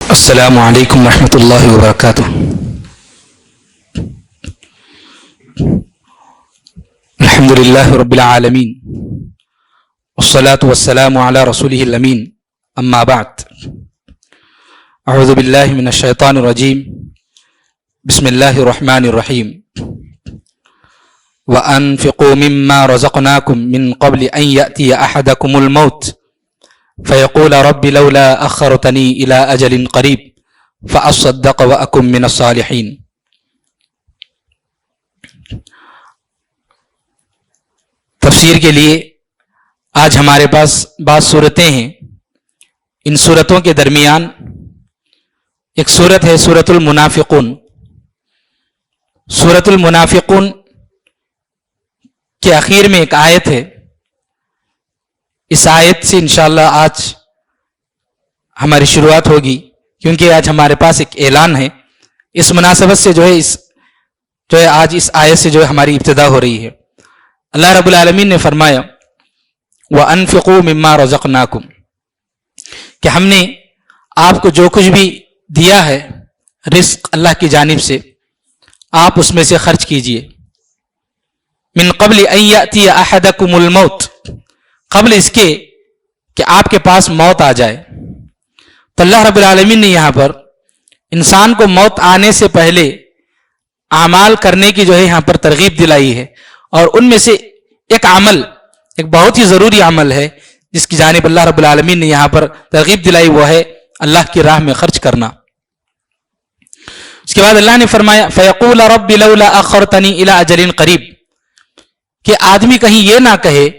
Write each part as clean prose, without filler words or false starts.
السلام علیکم ورحمۃ اللہ وبرکاتہ۔ الحمد للہ رب العالمین والصلاة والسلام علی رسولہ الامین، اما بعد، اعوذ باللہ من الشیطان الرجیم، بسم اللہ الرحمن الرحیم۔ وَأَنفِقُوا مِمَّا رَزَقْنَاكُم مِّن قَبْلِ أَن يَأْتِيَ أَحَدَكُمُ الْمَوْتُ فَيَقُولَ رَبِّ لَوْلَا أَخَّرْتَنِي إِلَىٰ أَجَلٍ قَرِيبٍ فَأَصَّدَّقَ وَأَكُن مِّنَ الصَّالِحِينَ۔ تفسیر کے لیے آج ہمارے پاس بعض صورتیں ہیں۔ ان صورتوں کے درمیان ایک صورت ہے سورۃ المنافقون۔ سورۃ المنافقون کے آخر میں ایک آیت ہے۔ اس آیت سے انشاءاللہ آج ہماری شروعات ہوگی، کیونکہ آج ہمارے پاس ایک اعلان ہے۔ اس مناسبت سے آج اس آیت سے ہماری ابتدا ہو رہی ہے۔ اللہ رب العالمین نے فرمایا وَأَنفِقُوا مِمَّا رَزَقْنَاكُمْ، کہ ہم نے آپ کو جو کچھ بھی دیا ہے رزق اللہ کی جانب سے، آپ اس میں سے خرچ کیجئے۔ من قبل ان یأتی احدکم الموت، قبل اس کے کہ آپ کے پاس موت آ جائے۔ تو اللہ رب العالمین نے یہاں پر انسان کو موت آنے سے پہلے اعمال کرنے کی یہاں پر ترغیب دلائی ہے، اور ان میں سے ایک عمل، ایک بہت ہی ضروری عمل ہے جس کی جانب اللہ رب العالمین نے یہاں پر ترغیب دلائی، وہ ہے اللہ کی راہ میں خرچ کرنا۔ اس کے بعد اللہ نے فرمایا فَيَقُولَ رَبِّ لَوْلَا أَخَّرْتَنِي إِلَىٰ أَجَلٍ قَرِيبٍ، کہ آدمی کہیں یہ نہ کہے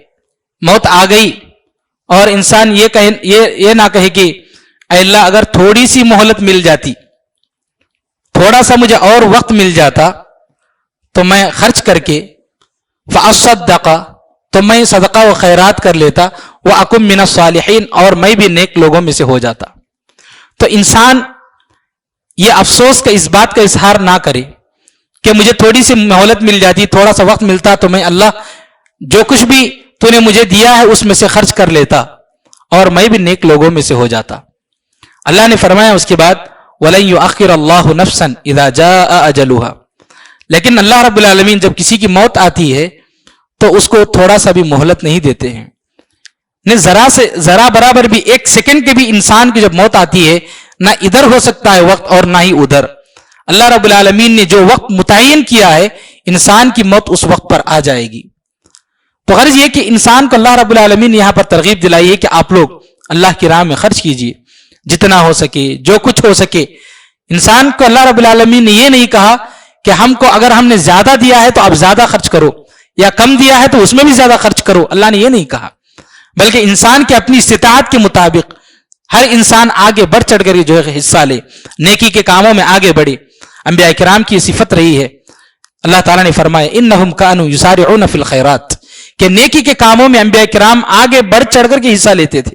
موت آ گئی، اور انسان یہ نہ کہے کہ اے اللہ اگر تھوڑی سی مہلت مل جاتی، تھوڑا سا مجھے اور وقت مل جاتا تو میں خرچ کر کے فَأَصَّدَّقَ، تو میں صدقہ و خیرات کر لیتا، وَأَكُن مِّنَ الصَّالِحِينَ، اور میں بھی نیک لوگوں میں سے ہو جاتا۔ تو انسان یہ افسوس کا اس بات کا اظہار نہ کرے کہ مجھے تھوڑی سی مہلت مل جاتی، تھوڑا سا وقت ملتا تو میں اللہ جو کچھ بھی تو نے مجھے دیا ہے اس میں سے خرچ کر لیتا اور میں بھی نیک لوگوں میں سے ہو جاتا۔ اللہ نے فرمایا اس کے بعد وَلَن يُؤَخِّرَ اللَّهُ نَفْسًا إِذَا جَاءَ أَجَلُهَا، لیکن اللہ رب العالمین جب کسی کی موت آتی ہے تو اس کو تھوڑا سا بھی مہلت نہیں دیتے ہیں، ذرا برابر بھی، ایک سیکنڈ کے بھی انسان کی جب موت آتی ہے نہ ادھر ہو سکتا ہے وقت اور نہ ہی ادھر۔ اللہ رب العالمین نے جو وقت متعین کیا ہے انسان کی موت اس وقت پر آ جائے گی۔ تو غرض یہ کہ انسان کو اللہ رب العالمین نے یہاں پر ترغیب دلائی ہے کہ آپ لوگ اللہ کی راہ میں خرچ کیجئے جتنا ہو سکے، جو کچھ ہو سکے۔ انسان کو اللہ رب العالمین نے یہ نہیں کہا کہ ہم کو اگر ہم نے زیادہ دیا ہے تو آپ زیادہ خرچ کرو، یا کم دیا ہے تو اس میں بھی زیادہ خرچ کرو، اللہ نے یہ نہیں کہا، بلکہ انسان کی اپنی استطاعت کے مطابق ہر انسان آگے بڑھ چڑھ کر حصہ لے، نیکی کے کاموں میں آگے بڑھے۔ انبیاء کرام کی صفت رہی ہے، اللہ تعالیٰ نے فرمایا انہم کانوا یسارعون فی الخیرات، کہ نیکی کے کاموں میں انبیاء کرام آگے بڑھ چڑھ کر کے حصہ لیتے تھے۔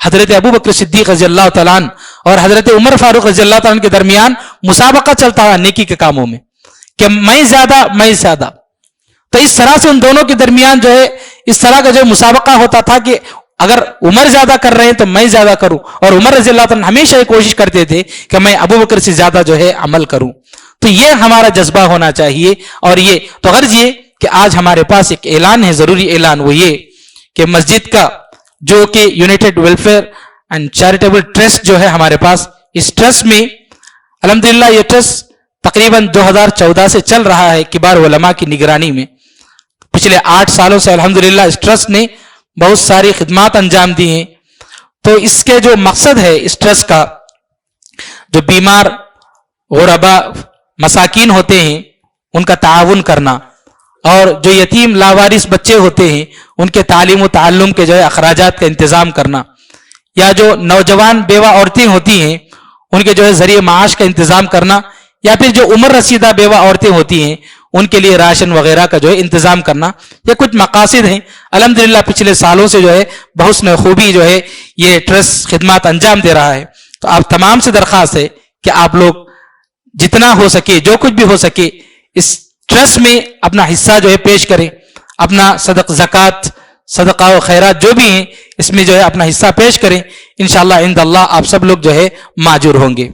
حضرت ابو بکر صدیق رضی اللہ تعالیٰ عنہ اور حضرت عمر فاروق رضی اللہ تعالیٰ عنہ کے درمیان مسابقہ چلتا ہے نیکی کے کاموں میں کہ میں زیادہ۔ تو اس طرح سے ان دونوں کے درمیان اس طرح کا مسابقہ ہوتا تھا کہ اگر عمر زیادہ کر رہے ہیں تو میں زیادہ کروں، اور عمر رضی اللہ تعالیٰ ہمیشہ یہ کوشش کرتے تھے کہ میں ابو بکر سے زیادہ عمل کروں۔ تو یہ ہمارا جذبہ ہونا چاہیے۔ اور یہ تو غرض یہ کہ آج ہمارے پاس ایک اعلان ہے، ضروری اعلان، وہ یہ کہ مسجد کا جو کہ United welfare and charitable trust ہمارے پاس، اس ٹرسٹ میں الحمدللہ یہ ٹرسٹ تقریباً 2014 سے چل رہا ہے کبار علماء کی نگرانی میں۔ پچھلے 8 سالوں سے الحمدللہ اس ٹرسٹ نے بہت ساری خدمات انجام دی ہیں۔ تو اس کے جو مقصد ہے اس ٹرسٹ کا، جو بیمار غربا مساکین ہوتے ہیں ان کا تعاون کرنا، اور جو یتیم لاوارث بچے ہوتے ہیں ان کے تعلیم و تعلم کے اخراجات کا انتظام کرنا، یا جو نوجوان بیوہ عورتیں ہوتی ہیں ان کے ذریعے معاش کا انتظام کرنا، یا پھر جو عمر رسیدہ بیوہ عورتیں ہوتی ہیں ان کے لیے راشن وغیرہ کا انتظام کرنا، یہ کچھ مقاصد ہیں۔ الحمدللہ پچھلے سالوں سے بحسن خوبی یہ ٹرسٹ خدمات انجام دے رہا ہے۔ تو آپ تمام سے درخواست ہے کہ آپ لوگ جتنا ہو سکے، جو کچھ بھی ہو سکے، اس ٹرسٹ میں اپنا حصہ پیش کریں، اپنا صدق زکوٰۃ صدقہ و خیرات جو بھی ہیں اس میں جو ہے اپنا حصہ پیش کریں، انشاءاللہ عند اللہ آپ سب لوگ جو ہے ماجور ہوں گے۔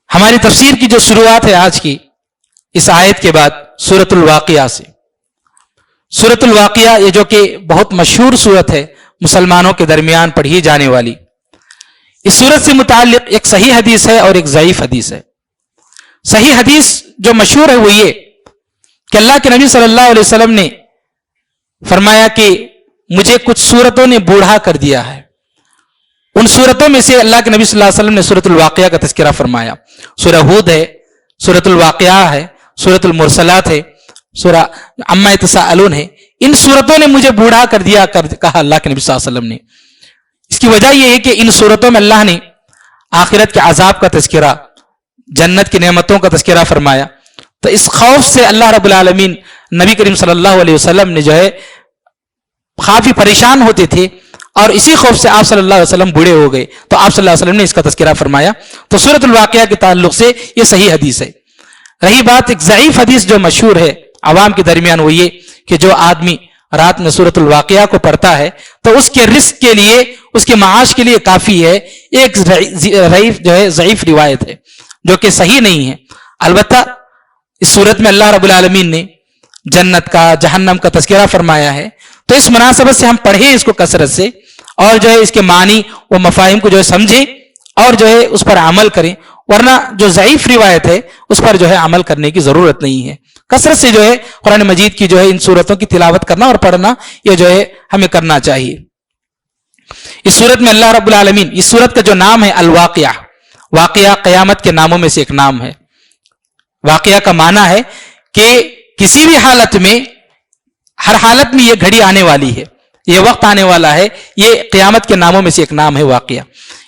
ہماری تفسیر کی جو شروعات ہے آج کی اس آیت کے بعد سورۃ الواقعہ سے۔ سورۃ الواقعہ یہ جو کہ بہت مشہور سورت ہے مسلمانوں کے درمیان پڑھی جانے والی، اس سورت سے متعلق ایک صحیح حدیث ہے اور ایک ضعیف حدیث ہے۔ صحیح حدیث جو مشہور ہے وہ یہ کہ اللہ کے نبی صلی اللہ علیہ وسلم نے فرمایا کہ مجھے کچھ سورتوں نے بوڑھا کر دیا ہے۔ ان سورتوں میں سے اللہ کے نبی صلی اللہ علیہ وسلم نے سورۃ الواقعہ کا تذکرہ فرمایا۔ سورہ ہود ہے، سورۃ الواقعہ ہے، سورۃ المرسلات ہے، سورہ عما یتساءلون ہے۔ ان سورتوں نے مجھے بوڑھا کر دیا کہا اللہ کے نبی صلی اللہ علیہ وسلم نے۔ اس کی وجہ یہ ہے کہ ان سورتوں میں اللہ نے آخرت کے عذاب کا تذکرہ، جنت کی نعمتوں کا تذکرہ فرمایا، تو اس خوف سے اللہ رب العالمین نبی کریم صلی اللہ علیہ وسلم نے جو ہے کافی پریشان ہوتے تھے، اور اسی خوف سے آپ صلی اللہ علیہ وسلم بوڑھے ہو گئے، تو آپ صلی اللہ علیہ وسلم نے اس کا تذکرہ فرمایا۔ تو سورۃ الواقعہ کے تعلق سے یہ صحیح حدیث ہے۔ رہی بات ایک ضعیف حدیث جو مشہور ہے عوام کے درمیان، وہ یہ کہ جو آدمی رات میں سورۃ الواقعہ کو پڑھتا ہے تو اس کے رزق کے لیے، اس کے معاش کے لیے کافی ہے۔ ایک ضعیف روایت ہے جو کہ صحیح نہیں ہے۔ البتہ اس صورت میں اللہ رب العالمین نے جنت کا، جہنم کا تذکرہ فرمایا ہے، تو اس مناسبت سے ہم پڑھیں اس کو کثرت سے، اور جو ہے اس کے معنی و مفاہیم کو جو ہے سمجھیں اور جو ہے اس پر عمل کریں، ورنہ جو ضعیف روایت ہے اس پر جو ہے عمل کرنے کی ضرورت نہیں ہے۔ کثرت سے جو ہے قرآن مجید کی جو ہے ان صورتوں کی تلاوت کرنا اور پڑھنا یہ جو ہے ہمیں کرنا چاہیے۔ اس صورت میں اللہ رب العالمین، اس صورت کا جو نام ہے الواقعہ، واقعہ قیامت کے ناموں میں سے ایک نام ہے۔ واقعہ کا معنی ہے کہ کسی بھی حالت میں، ہر حالت میں یہ گھڑی آنے والی ہے، یہ وقت آنے والا ہے، یہ قیامت کے ناموں میں سے ایک نام ہے واقعہ۔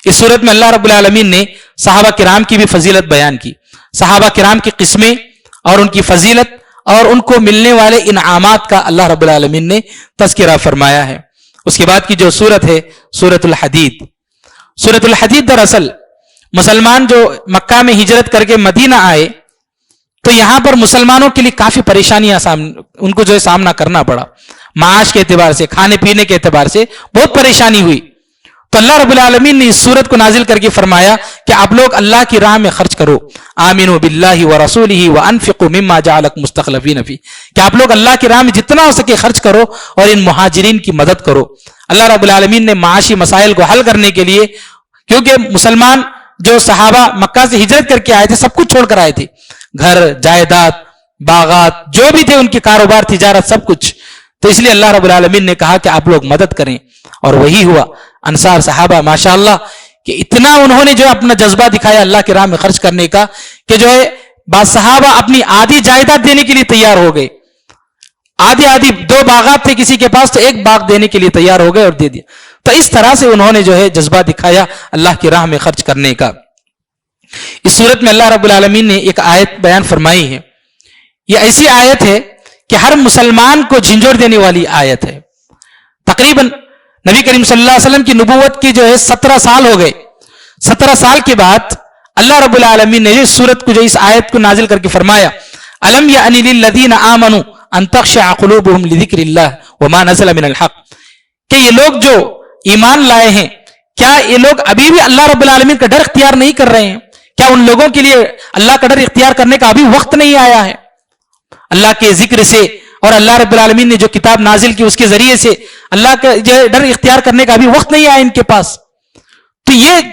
اس صورت میں اللہ رب العالمین نے صحابہ کرام کی بھی فضیلت بیان کی، صحابہ کرام کی قسمیں اور ان کی فضیلت اور ان کو ملنے والے انعامات کا اللہ رب العالمین نے تذکرہ فرمایا ہے۔ اس کے بعد کی جو سورت ہے سورۃ الحدید۔ سورۃ الحدید دراصل مسلمان جو مکہ میں ہجرت کر کے مدینہ آئے تو یہاں پر مسلمانوں کے لیے کافی پریشانیاں ان کو جو ہے سامنا کرنا پڑا، معاش کے اعتبار سے، کھانے پینے کے اعتبار سے بہت پریشانی ہوئی۔ تو اللہ رب العالمین نے اس سورت کو نازل کر کے فرمایا کہ آپ لوگ اللہ کی راہ میں خرچ کرو، آمنوا باللہ ورسولہ وانفقوا مما جعلکم مستخلفین فیہ، کہ آپ لوگ اللہ کی راہ میں جتنا ہو سکے خرچ کرو اور ان مہاجرین کی مدد کرو۔ اللہ رب العالمین نے معاشی مسائل کو حل کرنے کے لیے، کیونکہ مسلمان جو صحابہ مکہ سے ہجرت کر کے آئے تھے سب کچھ چھوڑ کر آئے تھے، گھر، جائیداد، باغات، جو بھی تھے ان کے کاروبار، تجارت، سب کچھ، تو اس لیے اللہ رب العالمین نے کہا کہ آپ لوگ مدد کریں، اور وہی ہوا۔ انصار صحابہ ماشاءاللہ کہ اتنا انہوں نے جو اپنا جذبہ دکھایا اللہ کی راہ میں خرچ کرنے کا کہ جو ہے بعض صحابہ اپنی آدھی جائیداد دینے کے لیے تیار ہو گئے، آدھی 2 باغات تھے کسی کے پاس تو 1 باغ دینے کے لیے تیار ہو گئے اور دے دیا۔ تو اس طرح سے انہوں نے جو ہے جذبہ دکھایا اللہ کی راہ میں خرچ کرنے کا۔ اس صورت میں اللہ رب العالمین نے ایک آیت بیان فرمائی ہے، یہ ایسی آیت ہے کہ ہر مسلمان کو جھنجھوڑ دینے والی آیت ہے۔ تقریباً نبی کریم صلی اللہ علیہ وسلم کی نبوت کی جو ہے 17 سال ہو گئے۔ 17 سال کے بعد اللہ رب العالمین نے اس سورت کو، جو اس آیت کو نازل کر کے فرمایا، الم یأن للذین آمنوا ان تخشع قلوبهم لذکر اللہ وما نزل من الحق، کہ یہ لوگ جو ایمان لائے ہیں، کیا یہ لوگ ابھی بھی اللہ رب العالمین کا ڈر اختیار نہیں کر رہے ہیں؟ کیا ان لوگوں کے لیے اللہ کا ڈر اختیار کرنے کا ابھی وقت نہیں آیا ہے؟ اللہ کے ذکر سے اور اللہ رب العالمین نے جو کتاب نازل کی اس کے ذریعے سے اللہ کا ڈر اختیار کرنے کا ابھی وقت نہیں آیا ان کے پاس۔ تو یہ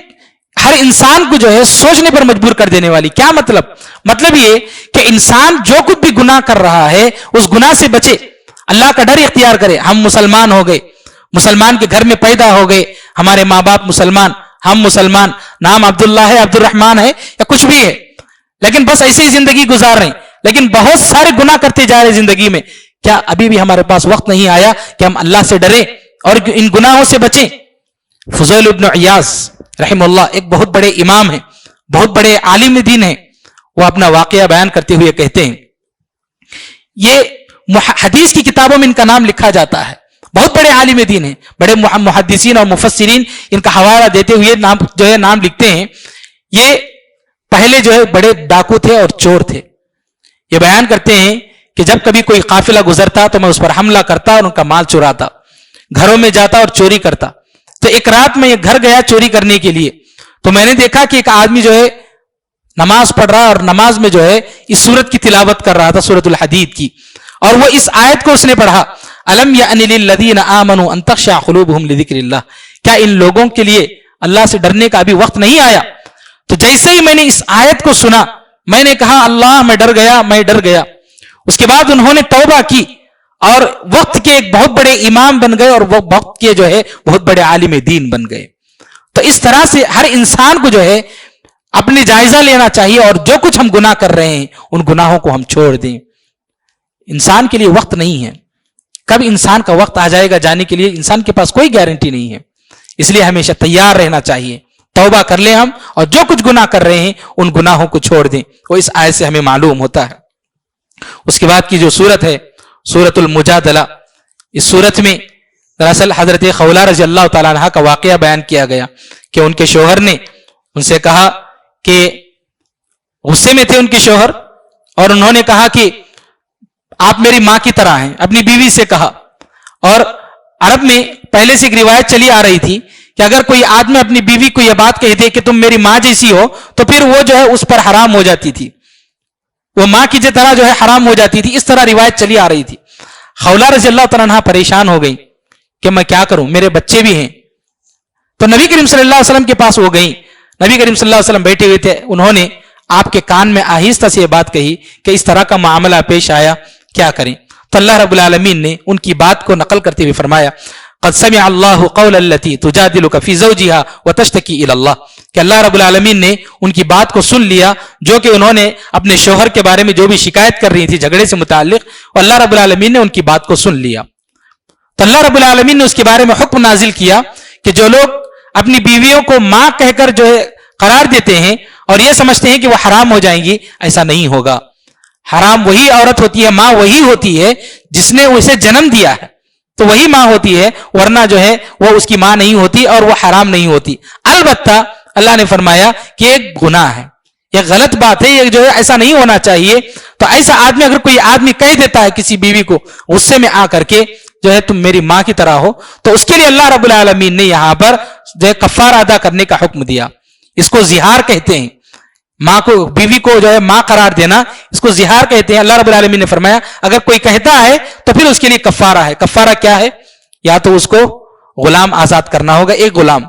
ہر انسان کو جو ہے سوچنے پر مجبور کر دینے والی۔ کیا مطلب یہ کہ انسان جو کچھ بھی گناہ کر رہا ہے اس گناہ سے بچے، اللہ کا ڈر اختیار کرے۔ ہم مسلمان ہو گئے، مسلمان کے گھر میں پیدا ہو گئے، ہمارے ماں باپ مسلمان، ہم مسلمان، نام عبداللہ ہے، عبد الرحمن ہے یا کچھ بھی ہے، لیکن بس ایسے ہی زندگی گزار رہے ہیں، لیکن بہت سارے گناہ کرتے جا رہے زندگی میں۔ کیا ابھی بھی ہمارے پاس وقت نہیں آیا کہ ہم اللہ سے ڈریں اور ان گناہوں سے بچیں؟ فضیل ابن عیاض رحمہ اللہ ایک بہت بڑے امام ہیں، بہت بڑے عالم دین ہیں، وہ اپنا واقعہ بیان کرتے ہوئے کہتے ہیں، یہ حدیث کی کتابوں میں ان کا نام لکھا جاتا ہے، بہت بڑے عالم دین ہیں، بڑے محدثین اور مفسرین ان کا حوالہ دیتے ہوئے نام لکھتے ہیں۔ یہ پہلے جو ہے بڑے ڈاکو تھے اور چور تھے۔ یہ بیان کرتے ہیں کہ جب کبھی کوئی قافلہ گزرتا تو میں اس پر حملہ کرتا اور ان کا مال چراتا، گھروں میں جاتا اور چوری کرتا۔ تو ایک رات میں یہ گھر گیا چوری کرنے کے لیے، تو میں نے دیکھا کہ ایک آدمی جو ہے نماز پڑھ رہا اور نماز میں جو ہے اس سورت کی تلاوت کر رہا تھا، سورۃ الحدید کی، اور وہ اس آیت کو اس نے پڑھا، الم یأن للذین آمنوا ان تخشع قلوبہم لذکر اللہ، کیا ان لوگوں کے لیے اللہ سے ڈرنے کا ابھی وقت نہیں آیا؟ تو جیسے ہی میں نے اس آیت کو سنا میں نے کہا اللہ میں ڈر گیا، میں ڈر گیا۔ اس کے بعد انہوں نے توبہ کی اور وقت کے ایک بہت بڑے امام بن گئے اور وہ وقت کے جو ہے بہت بڑے عالم دین بن گئے۔ تو اس طرح سے ہر انسان کو جو ہے اپنے جائزہ لینا چاہیے، اور جو کچھ ہم گناہ کر رہے ہیں ان گناہوں کو ہم چھوڑ دیں۔ انسان کے لیے وقت نہیں ہے، کب انسان کا وقت آ جائے گا جانے کے لیے انسان کے پاس کوئی گارنٹی نہیں ہے، اس لیے ہمیشہ تیار رہنا چاہیے۔ توبہ کر لیں ہم، اور جو کچھ گناہ کر رہے ہیں ان گناہوں کو چھوڑ دیں، وہ اس آیت سے ہمیں معلوم ہوتا ہے۔ اس کے بعد کی جو سورت ہے سورۃ المجادلہ، اس سورت میں دراصل حضرت خولہ رضی اللہ تعالیٰ عنہ کا واقعہ بیان کیا گیا کہ ان کے شوہر نے ان سے کہا کہ غصے میں تھے ان کے شوہر، اور انہوں نے کہا کہ آپ میری ماں کی طرح ہیں، اپنی بیوی سے کہا۔ اور عرب میں پہلے سے ایک روایت چلی آ رہی تھی کہ اگر کوئی آدمی اپنی بیوی کو یہ بات کہہ دے کہ تم میری ماں جیسی ہو تو پھر وہ جو ہے اس پر حرام ہو جاتی تھی، وہ ماں کی طرح جو ہے حرام ہو جاتی تھی، اس طرح روایت چلی آ رہی تھی۔ خولہ رضی اللہ تعالیٰ عنہ پریشان ہو گئی کہ میں کیا کروں، میرے بچے بھی ہیں۔ تو نبی کریم صلی اللہ علیہ وسلم کے پاس وہ گئیں، نبی کریم صلی اللہ علیہ وسلم بیٹھے ہوئے تھے، انہوں نے آپ کے کان میں آہستہ سے یہ بات کہی کہ اس طرح کا معاملہ پیش آیا، کیا کریں؟ تو اللہ رب العالمین نے ان کی بات کو نقل کرتے ہوئے فرمایا قد سمع اللہ قول التی تجادلک فی زوجہا وتشتکی الی اللہ، کہ اللہ رب العالمین نے ان کی بات کو سن لیا جو کہ انہوں نے اپنے شوہر کے بارے میں جو بھی شکایت کر رہی تھی جھگڑے سے متعلق، اور اللہ رب العالمین نے ان کی بات کو سن لیا۔ تو اللہ رب العالمین نے اس کے بارے میں حکم نازل کیا کہ جو لوگ اپنی بیویوں کو ماں کہہ کر جو ہے قرار دیتے ہیں اور یہ سمجھتے ہیں کہ وہ حرام ہو جائیں گی، ایسا نہیں ہوگا۔ حرام وہی عورت ہوتی ہے، ماں وہی ہوتی ہے جس نے اسے جنم دیا ہے، تو وہی ماں ہوتی ہے، ورنہ جو ہے وہ اس کی ماں نہیں ہوتی اور وہ حرام نہیں ہوتی۔ البتہ اللہ نے فرمایا کہ ایک گناہ ہے، یہ غلط بات ہے، یہ جو ہے ایسا نہیں ہونا چاہیے۔ تو ایسا آدمی اگر کوئی آدمی کہہ دیتا ہے کسی بیوی کو غصے میں آ کر کے جو ہے تم میری ماں کی طرح ہو، تو اس کے لیے اللہ رب العالمین نے یہاں پر جو ہے کفارہ ادا کرنے کا حکم دیا۔ اس کو زہار کہتے ہیں، ماں کو بیوی کو جو ہے ماں قرار دینا، اس کو زہار کہتے ہیں۔ اللہ رب العالمین نے فرمایا اگر کوئی کہتا ہے تو پھر اس کے لیے کفارہ ہے۔ کفارہ کیا ہے؟ یا تو اس کو غلام آزاد کرنا ہوگا، ایک غلام،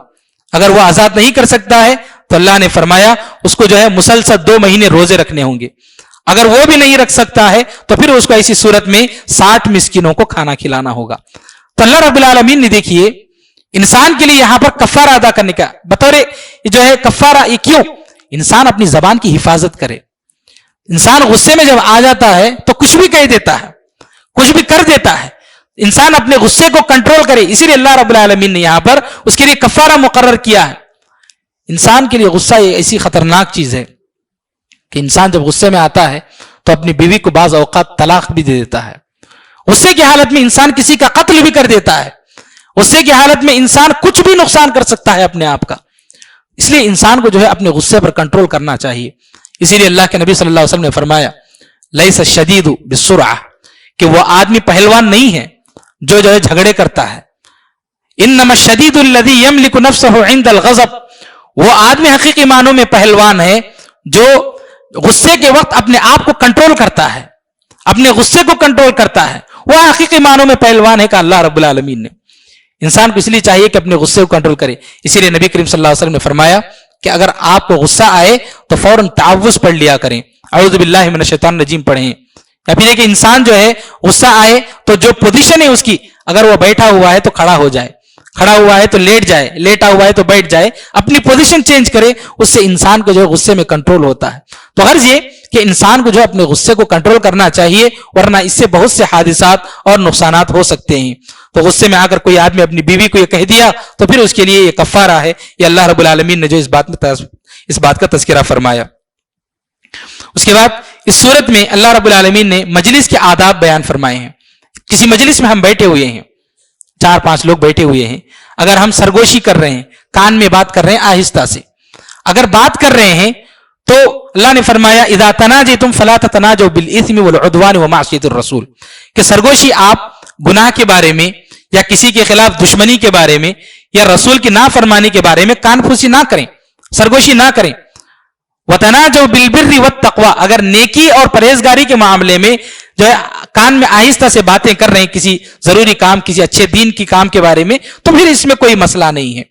اگر وہ آزاد نہیں کر سکتا ہے تو اللہ نے فرمایا اس کو جو ہے مسلسل 2 مہینے روزے رکھنے ہوں گے۔ اگر وہ بھی نہیں رکھ سکتا ہے تو پھر اس کو ایسی صورت میں 60 مسکینوں کو کھانا کھلانا ہوگا۔ تو اللہ رب العالمین نے دیکھیے انسان کے لیے یہاں پر کفارہ ادا کرنے کا بطور جو ہے کفارہ، یہ کیوں؟ انسان اپنی زبان کی حفاظت کرے۔ انسان غصے میں جب آ جاتا ہے تو کچھ بھی کہہ دیتا ہے، کچھ بھی کر دیتا ہے، انسان اپنے غصے کو کنٹرول کرے، اسی لیے اللہ رب العالمین نے یہاں پر اس کے لیے کفارہ مقرر کیا ہے۔ انسان کے لیے غصہ ایک ایسی خطرناک چیز ہے کہ انسان جب غصے میں آتا ہے تو اپنی بیوی کو بعض اوقات طلاق بھی دے دیتا ہے، غصے کی حالت میں انسان کسی کا قتل بھی کر دیتا ہے، غصے کی حالت میں انسان کچھ بھی نقصان کر سکتا ہے اپنے آپ کا۔ اس لیے انسان کو جو ہے اپنے غصے پر کنٹرول کرنا چاہیے۔ اسی لیے اللہ کے نبی صلی اللہ علیہ وسلم نے فرمایا لیس الشدید بالسرعہ، کہ وہ آدمی پہلوان نہیں ہے جو ہے جھگڑے کرتا ہے۔ انما الشدید الذی یملک نفسہ عند الغضب، وہ آدمی حقیقی معنوں میں پہلوان ہے جو غصے کے وقت اپنے آپ کو کنٹرول کرتا ہے، اپنے غصے کو کنٹرول کرتا ہے، وہ حقیقی معنوں میں پہلوان ہے کہ اللہ رب العالمین نے انسان کو اس لیے چاہیے کہ اپنے غصے کو کنٹرول کرے۔ اسی لیے نبی کریم صلی اللہ علیہ وسلم نے فرمایا کہ اگر آپ کو غصہ آئے تو فوراً تعوذ پڑھ لیا کریں، اعوذ باللہ من الشیطان الرجیم پڑھیں، یا پھر کہ انسان جو ہے غصہ آئے تو جو پوزیشن ہے اس کی، اگر وہ بیٹھا ہوا ہے تو کھڑا ہو جائے، کھڑا ہوا ہے تو لیٹ جائے، لیٹا ہوا ہے تو بیٹھ جائے، اپنی پوزیشن چینج کرے، اس سے انسان کو جو ہے غصے میں کنٹرول ہوتا ہے۔ تو غرض یہ کہ انسان کو جو ہے اپنے غصے کو کنٹرول کرنا چاہیے، ورنہ اس سے بہت سے حادثات اور نقصانات ہو سکتے ہیں۔ تو غصے میں آ کر کوئی آدمی اپنی بیوی کو یہ کہہ دیا تو پھر اس کے لیے یہ کفارہ ہے، یہ اللہ رب العالمین نے جو اس بات کا تذکرہ فرمایا۔ اس کے بعد اس صورت میں اللہ رب العالمین نے مجلس کے آداب بیان فرمائے ہیں۔ کسی مجلس میں ہم بیٹھے ہوئے ہیں، 4-5 لوگ بیٹھے ہوئے ہیں، اگر ہم سرگوشی کر رہے ہیں، کان میں بات کر رہے ہیں آہستہ سے، اگر بات کر رہے ہیں تو اللہ نے فرمایا اذا تناجیتم فلا تتناجوا بالاثم والعدوان ومعصیۃ الرسول، کہ سرگوشی آپ گناہ کے بارے میں یا کسی کے خلاف دشمنی کے بارے میں یا رسول کی نافرمانی کے بارے میں کان پھوسی نہ کریں، سرگوشی نہ کریں۔ وتناجوا بالبر والتقوى، اگر نیکی اور پرہیزگاری کے معاملے میں جو ہے کان میں آہستہ سے باتیں کر رہے ہیں کسی ضروری کام، کسی اچھے دین کی کام کے بارے میں، تو پھر اس میں کوئی مسئلہ نہیں ہے۔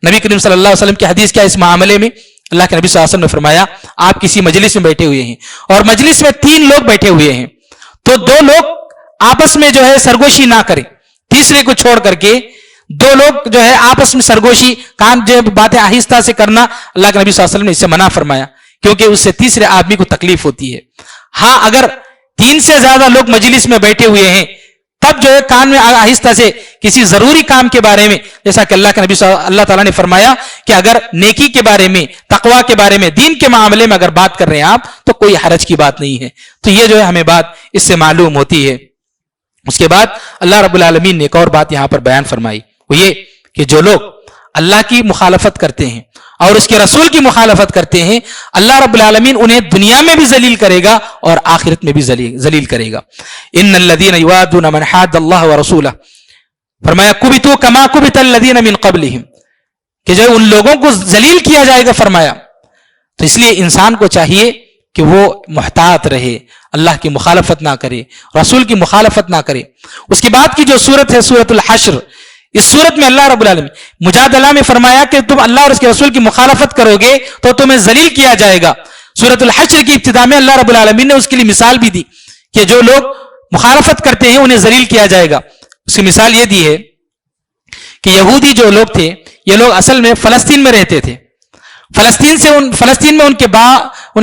نبی کریم صلی اللہ علیہ وسلم کی حدیث کیا اس معاملے میں؟ اللہ کے نبی صلی اللہ علیہ وسلم نے فرمایا آپ کسی مجلس میں بیٹھے ہوئے ہیں اور مجلس میں 3 لوگ بیٹھے ہوئے ہیں، تو 2 لوگ آپس میں جو ہے سرگوشی نہ کریں، تیسرے کو چھوڑ کر کے 2 لوگ جو ہے آپس میں سرگوشی کام جو باتیں آہستہ سے کرنا، اللہ کے نبی صلی اللہ علیہ وسلم نے اس سے منع فرمایا، کیونکہ اس سے تیسرے آدمی کو تکلیف ہوتی ہے۔ ہاں اگر 3 سے زیادہ لوگ مجلس میں بیٹھے ہوئے ہیں تب جو ہے کان میں آہستہ سے کسی ضروری کام کے بارے میں، جیسا کہ اللہ کے نبی اللہ تعالیٰ نے فرمایا کہ اگر نیکی کے بارے میں، تقوی کے بارے میں، دین کے معاملے میں اگر بات کر رہے ہیں آپ تو کوئی حرج کی بات نہیں ہے۔ تو یہ جو ہے ہمیں بات اس سے معلوم ہوتی ہے۔ اس کے بعد اللہ رب العالمین نے ایک اور بات یہاں پر بیان فرمائی، وہ یہ کہ جو لوگ اللہ کی مخالفت کرتے ہیں اور اس کے رسول کی مخالفت کرتے ہیں، اللہ رب العالمین انہیں دنیا میں بھی ذلیل کرے گا اور آخرت میں بھی ذلیل کرے گا۔ ان الذین یوادون من حاد اللہ ورسولہ، فرمایا کبتوا کما کبت الذین من قبلہم، کہ جو ان لوگوں کو ذلیل کیا جائے گا فرمایا۔ تو اس لیے انسان کو چاہیے کہ وہ محتاط رہے، اللہ کی مخالفت نہ کرے، رسول کی مخالفت نہ کرے۔ اس کے بعد کی جو سورت ہے سورت الحشر، اس صورت میں اللہ رب العالمین مجادلہ میں فرمایا کہ تم اللہ اور اس کے رسول کی مخالفت کرو گے تو تمہیں ذلیل کیا جائے گا۔ سورت الحشر کی ابتدا میں اللہ رب العالمین نے اس کے لیے مثال بھی دی کہ جو لوگ مخالفت کرتے ہیں انہیں ذلیل کیا جائے گا۔ اس کی مثال یہ دی ہے کہ یہودی جو لوگ تھے، یہ لوگ اصل میں فلسطین میں رہتے تھے۔ فلسطین میں ان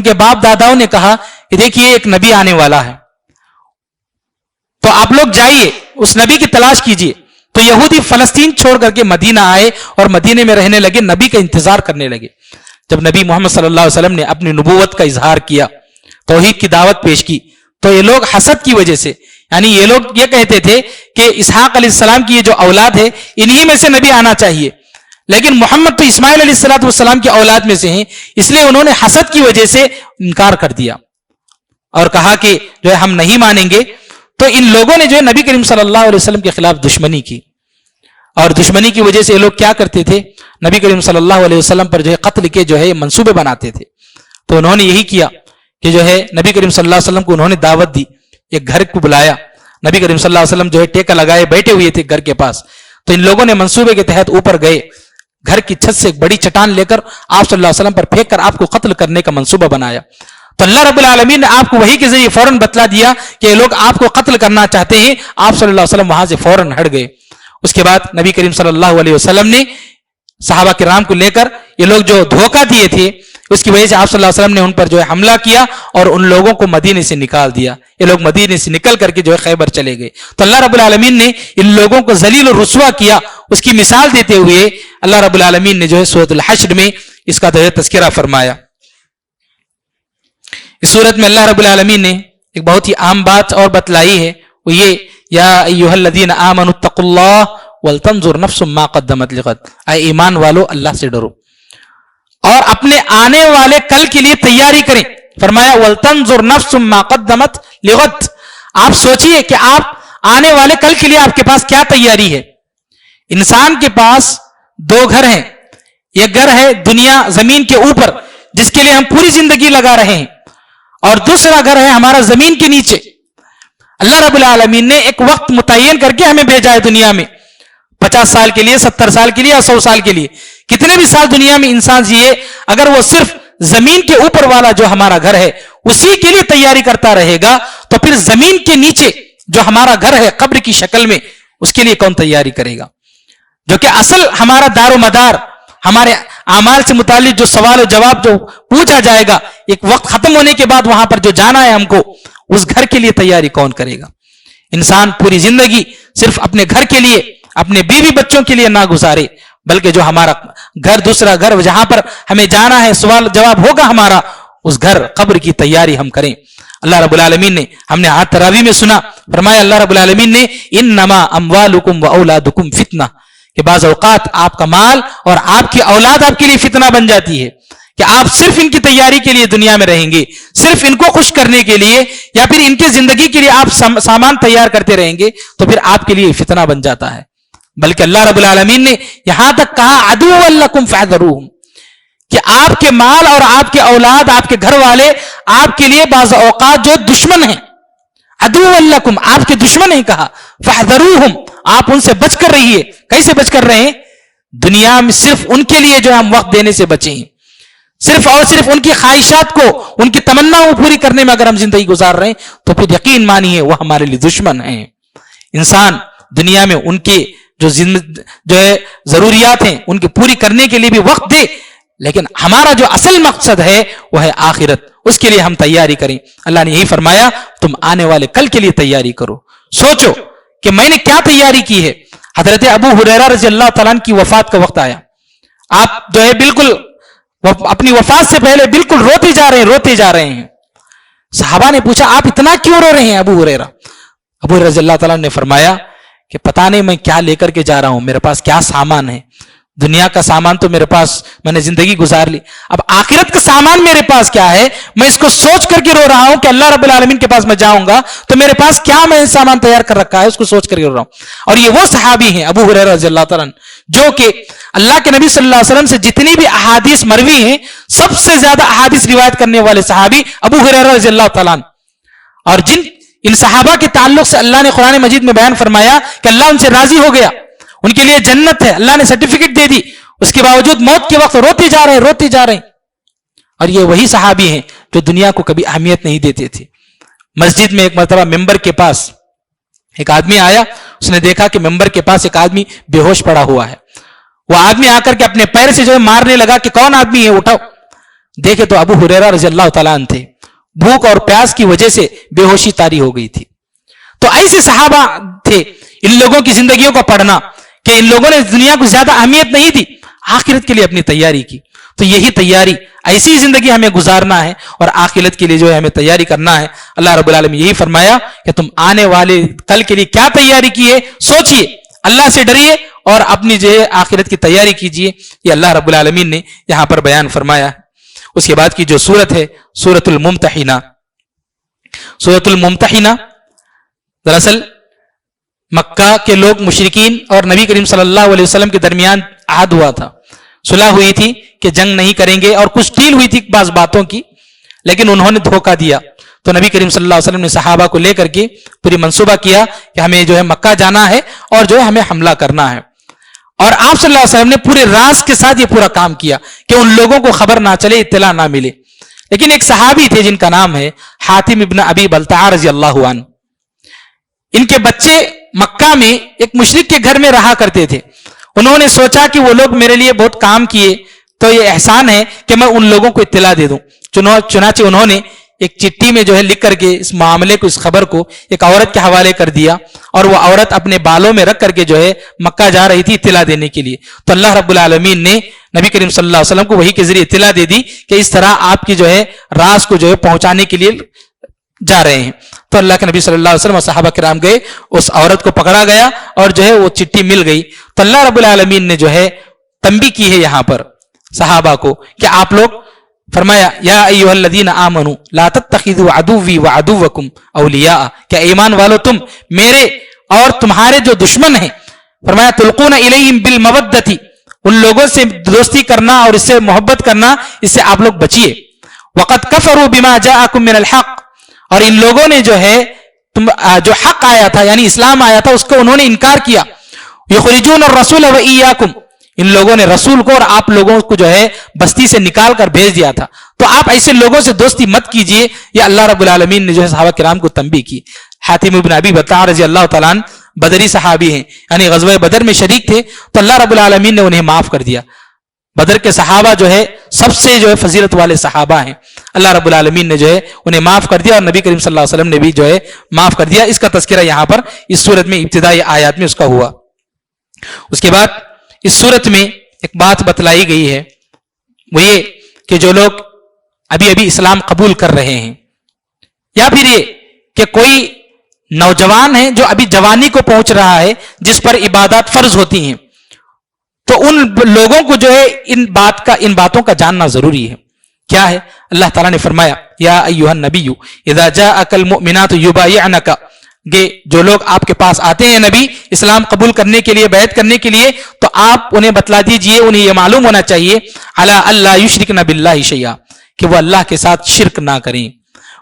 کے باپ داداؤں نے کہا کہ دیکھیے ایک نبی آنے والا ہے، تو آپ لوگ جائیے اس نبی کی تلاش کیجیے۔ تو یہودی فلسطین چھوڑ کر کے مدینہ آئے اور مدینے میں رہنے لگے، نبی کا انتظار کرنے لگے۔ جب نبی محمد صلی اللہ علیہ وسلم نے اپنی نبوت کا اظہار کیا، توحید کی دعوت پیش کی، تو یہ لوگ حسد کی وجہ سے، یعنی یہ لوگ یہ کہتے تھے کہ اسحاق علیہ السلام کی یہ جو اولاد ہے انہی میں سے نبی آنا چاہیے، لیکن محمد تو اسماعیل علیہ السلام کی اولاد میں سے ہیں، اس لیے انہوں نے حسد کی وجہ سے انکار کر دیا اور کہا کہ جو ہے ہم نہیں مانیں گے۔ تو ان لوگوں نے جو ہے نبی کریم صلی اللہ علیہ وسلم کے خلاف دشمنی کی، اور دشمنی کی وجہ سے یہ لوگ کیا کرتے تھے، نبی کریم صلی اللہ علیہ وسلم پر جو ہے قتل کے جو ہے منصوبے بناتے تھے۔ تو انہوں نے یہی کیا کہ جو ہے نبی کریم صلی اللہ علیہ وسلم کو انہوں نے دعوت دی، ایک گھر کو بلایا، نبی کریم صلی اللہ علیہ وسلم جو ہے ٹیکا لگائے بیٹھے ہوئے تھے گھر کے پاس، تو ان لوگوں نے منصوبے کے تحت اوپر گئے، گھر کی چھت سے ایک بڑی چٹان لے کر آپ صلی اللہ علیہ وسلم پر پھینک کر آپ کو قتل کرنے کا منصوبہ بنایا۔ تو اللہ رب العالمین نے آپ کو وحی کے ذریعے فوراً بتلا دیا کہ یہ لوگ آپ کو قتل کرنا چاہتے ہیں، آپ صلی اللہ علیہ وسلم وہاں سے فوراً ہٹ گئے۔ اس کے بعد نبی کریم صلی اللہ علیہ وسلم نے صحابہ کرام کو لے کر یہ لوگ جو دھوکہ دیے تھے اس کی وجہ سے آپ صلی اللہ علیہ وسلم نے ان پر جو ہے حملہ کیا اور ان لوگوں کو مدینے سے نکال دیا۔ یہ لوگ مدینے سے نکل کر کے جو ہے خیبر چلے گئے۔ تو اللہ رب العالمین نے ان لوگوں کو ذلیل و رسوا کیا، اس کی مثال دیتے ہوئے اللہ رب العالمین نے جو ہے سورۃ الحشر میں اس کا تذکرہ فرمایا۔ اس سورت میں اللہ رب العالمین نے ایک بہت ہی عام بات اور بتلائی ہے، وہ یہ یا ایھا الذین آمنوا اتقوا اللہ ولتنظر نفس ما قدمت لغد، اے ایمان والو اللہ سے ڈرو اور اپنے آنے والے کل کے لیے تیاری کریں۔ فرمایا ولتنظر نفس ما قدمت لغد، آپ سوچئے کہ آپ آنے والے کل کے لیے آپ کے پاس کیا تیاری ہے۔ انسان کے پاس 2 گھر ہیں، ایک گھر ہے دنیا زمین کے اوپر جس کے لیے ہم پوری زندگی لگا رہے ہیں، اور دوسرا گھر ہے ہمارا زمین کے نیچے۔ اللہ رب العالمین نے ایک وقت متعین کر کے ہمیں بھیجا ہے دنیا میں، 50 سال کے لیے، 70 سال کے لیے اور 100 سال کے لیے، کتنے بھی سال دنیا میں انسان جیے، اگر وہ صرف زمین کے اوپر والا جو ہمارا گھر ہے اسی کے لیے تیاری کرتا رہے گا تو پھر زمین کے نیچے جو ہمارا گھر ہے قبر کی شکل میں اس کے لیے کون تیاری کرے گا؟ جو کہ اصل ہمارا دار و مدار، ہمارے اعمال سے متعلق جو سوال و جواب جو پوچھا جائے گا ایک وقت ختم ہونے کے بعد وہاں پر جو جانا ہے ہم کو، اس گھر کے لیے تیاری کون کرے گا؟ انسان پوری زندگی صرف اپنے گھر کے لیے، اپنے بیوی بچوں کے لیے نہ گزارے، بلکہ جو ہمارا گھر، دوسرا گھر جہاں پر ہمیں جانا ہے، سوال جواب ہوگا ہمارا، اس گھر قبر کی تیاری ہم کریں۔ اللہ رب العالمین نے، ہم نے آج تراویح میں سنا، فرمایا اللہ رب العالمین نے انما اموالکم واولادکم فتنہ، کہ بعض اوقات آپ کا مال اور آپ کی اولاد آپ کے لیے فتنہ بن جاتی ہے۔ کہ آپ صرف ان کی تیاری کے لیے دنیا میں رہیں گے, صرف ان کو خوش کرنے کے لیے, یا پھر ان کی زندگی کے لیے آپ سامان تیار کرتے رہیں گے, تو پھر آپ کے لیے فتنہ بن جاتا ہے. بلکہ اللہ رب العالمین نے یہاں تک کہا عدو لکم فاحذروہم, کہ آپ کے مال اور آپ کے اولاد, آپ کے گھر والے آپ کے لیے بعض اوقات جو دشمن ہیں, عدو لکم, آپ کے دشمن ہیں, کہا فاحذروہم, آپ ان سے بچ کر رہیے. کیسے بچ کر رہے ہیں؟ دنیا میں صرف ان کے لیے جو ہم وقت دینے سے بچیں, صرف اور صرف ان کی خواہشات کو, ان کی تمناؤں کو پوری کرنے میں اگر ہم زندگی گزار رہے ہیں تو پھر یقین مانیے وہ ہمارے لیے دشمن ہیں. انسان دنیا میں ان کے جو ہے ضروریات ہیں ان کی پوری کرنے کے لیے بھی وقت دے, لیکن ہمارا جو اصل مقصد ہے وہ ہے آخرت, اس کے لیے ہم تیاری کریں. اللہ نے یہی فرمایا تم آنے والے کل کے لیے تیاری کرو. سوچو کہ میں نے کیا تیاری کی ہے. حضرت ابو ہریرہ رضی اللہ تعالیٰ عنہ کی وفات کا وقت آیا, آپ جو ہے بالکل اپنی وفات سے پہلے بالکل روتے جا رہے ہیں. صحابہ نے پوچھا آپ اتنا کیوں رو رہے ہیں ابو ہریرہ؟ ابو ہریرہ رضی اللہ تعالیٰ نے فرمایا کہ پتہ نہیں میں کیا لے کر کے جا رہا ہوں, میرے پاس کیا سامان ہے. دنیا کا سامان تو میرے پاس, میں نے زندگی گزار لی, اب آخرت کا سامان میرے پاس کیا ہے, میں اس کو سوچ کر کے رو رہا ہوں کہ اللہ رب العالمین کے پاس میں جاؤں گا تو میرے پاس کیا میں سامان تیار کر رکھا ہے, اس کو سوچ کر کے رو رہا ہوں. اور یہ وہ صحابی ہیں ابو ہریرہ رضی اللہ تعالیٰ جو کہ اللہ کے نبی صلی اللہ علیہ وسلم سے جتنی بھی احادیث مروی ہیں سب سے زیادہ احادیث روایت کرنے والے صحابی ابو ہریرہ رضی اللہ تعالیٰ, اور ان صحابہ کے تعلق سے اللہ نے قرآن مجید میں بیان فرمایا کہ اللہ ان سے راضی ہو گیا, ان کے لیے جنت ہے, اللہ نے سرٹیفکیٹ دے دی, اس کے باوجود موت کے وقت روتے جا رہے ہیں. اور یہ وہی صحابی ہیں جو دنیا کو کبھی اہمیت نہیں دیتے تھے. مسجد میں ایک مرتبہ ممبر کے پاس ایک آدمی آیا, اس نے دیکھا کہ ممبر کے پاس ایک آدمی بے ہوش پڑا ہوا ہے. وہ آدمی آ کر کے اپنے پیر سے جو ہے مارنے لگا کہ کون آدمی ہے, اٹھاؤ. دیکھے تو ابو ہریرہ رضی اللہ تعالیٰ عنہ تھے. بھوک اور پیاس کی وجہ سے بے ہوشی طاری ہو گئی تھی. تو ایسے صحابہ تھے. ان لوگوں کی زندگیوں کو پڑھنا کہ ان لوگوں نے دنیا کو زیادہ اہمیت نہیں دی, آخرت کے لیے اپنی تیاری کی. تو یہی تیاری, ایسی زندگی ہمیں گزارنا ہے اور آخرت کے لیے جو ہے ہمیں تیاری کرنا ہے. اللہ رب العالمین یہی فرمایا کہ تم آنے والے کل کے لیے کیا تیاری کی ہے, سوچئے, اللہ سے ڈریے اور اپنی جو ہے آخرت کی تیاری کیجئے. یہ اللہ رب العالمین نے یہاں پر بیان فرمایا. اس کے بعد کی جو سورت ہے سورۃ الممتحنہ. سورۃ الممتحنہ دراصل مکہ کے لوگ مشرکین اور نبی کریم صلی اللہ علیہ وسلم کے درمیان عہد ہوا تھا, صلح ہوئی تھی کہ جنگ نہیں کریں گے, اور کچھ ڈیل ہوئی تھی بعض باتوں کی, لیکن انہوں نے دھوکہ دیا. تو نبی کریم صلی اللہ علیہ وسلم نے صحابہ کو لے کر کے پوری منصوبہ کیا کہ ہمیں جو ہے مکہ جانا ہے اور جو ہے ہمیں حملہ کرنا ہے. اور آپ صلی اللہ علیہ وسلم نے پورے راز کے ساتھ یہ پورا کام کیا کہ ان لوگوں کو خبر نہ چلے, اطلاع نہ ملے. لیکن ایک صحابی تھے جن کا نام ہے حاتم ابن ابی بلتعہ رضی اللہ عنہ. ان کے بچے مکہ میں ایک مشرک کے گھر میں رہا کرتے تھے. انہوں نے سوچا کہ وہ لوگ میرے لیے بہت کام کیے تو یہ احسان ہے کہ میں ان لوگوں کو اطلاع دے دوں. چنانچہ انہوں نے ایک چٹھی میں جو ہے لکھ کر کے اس معاملے کو, اس خبر کو ایک عورت کے حوالے کر دیا, اور وہ عورت اپنے بالوں میں رکھ کر کے جو ہے مکہ جا رہی تھی اطلاع دینے کے لیے. تو اللہ رب العالمین نے نبی کریم صلی اللہ علیہ وسلم کو وحی کے ذریعے اطلاع دے دی کہ اس طرح آپ کی جو ہے راز کو جو ہے پہنچانے کے لیے جا رہے ہیں. تو اللہ کے نبی صلی اللہ علیہ وسلم اور صحابہ کرام گئے, اس عورت کو پکڑا گیا اور جو ہے وہ چٹھی مل گئی. تو اللہ رب العالمین نے جو ہے تنبیہ کی ہے یہاں پر صحابہ کو کہ آپ لوگ, فرمایا یا ایھا الذین آمنوا لا تتخذوا عدوی وعدوکم اولیاء, کہ ایمان والو تم میرے اور تمہارے جو دشمن ہیں, فرمایا تلقون الیہم بالمودۃ, ان لوگوں سے دوستی کرنا اور اس سے محبت کرنا, اس سے آپ لوگ بچیے. وقد کفروا بما جاءکم من الحق, اور ان لوگوں نے جو ہے جو حق آیا تھا یعنی اسلام آیا تھا اس کو انہوں نے انکار کیا. یخرجون الرسول وایاکم, ان لوگوں نے رسول کو اور آپ لوگوں کو جو ہے بستی سے نکال کر بھیج دیا تھا. تو آپ ایسے لوگوں سے دوستی مت کیجئے. یہ اللہ رب العالمین نے جو ہے صحابہ کرام کو تنبیہ کی. حاتم ابن ابی بلتعہ رضی اللہ تعالیٰ عنہ بدری صحابی ہیں, یعنی غزوہ بدر میں شریک تھے, تو اللہ رب العالمین نے انہیں معاف کر دیا. بدر کے صحابہ جو ہے سب سے جو ہے فضیلت والے صحابہ ہیں. اللہ رب العالمین نے جو ہے انہیں معاف کر دیا, اور نبی کریم صلی اللہ علیہ وسلم نے بھی جو ہے معاف کر دیا. اس کا تذکرہ یہاں پر اس سورت میں ابتدائی آیات میں اس کا ہوا. اس کے بعد اس سورت میں ایک بات بتلائی گئی ہے, وہ یہ کہ جو لوگ ابھی ابھی اسلام قبول کر رہے ہیں, یا پھر یہ کہ کوئی نوجوان ہے جو ابھی جوانی کو پہنچ رہا ہے جس پر عبادات فرض ہوتی ہیں, تو ان لوگوں کو جو ہے ان باتوں کا جاننا ضروری ہے. کیا ہے؟ اللہ تعالیٰ نے فرمایا یا ایھا النبی اذا جاءک المؤمنات یبایعنک، کہ جو لوگ آپ کے پاس آتے ہیں نبی اسلام قبول کرنے کے لیے، بیعت کرنے کے لیے، تو آپ انہیں بتلا دیجئے، انہیں یہ معلوم ہونا چاہیے علی اللہ یشرکن باللہ شیئا، کہ وہ اللہ کے ساتھ شرک نہ کریں،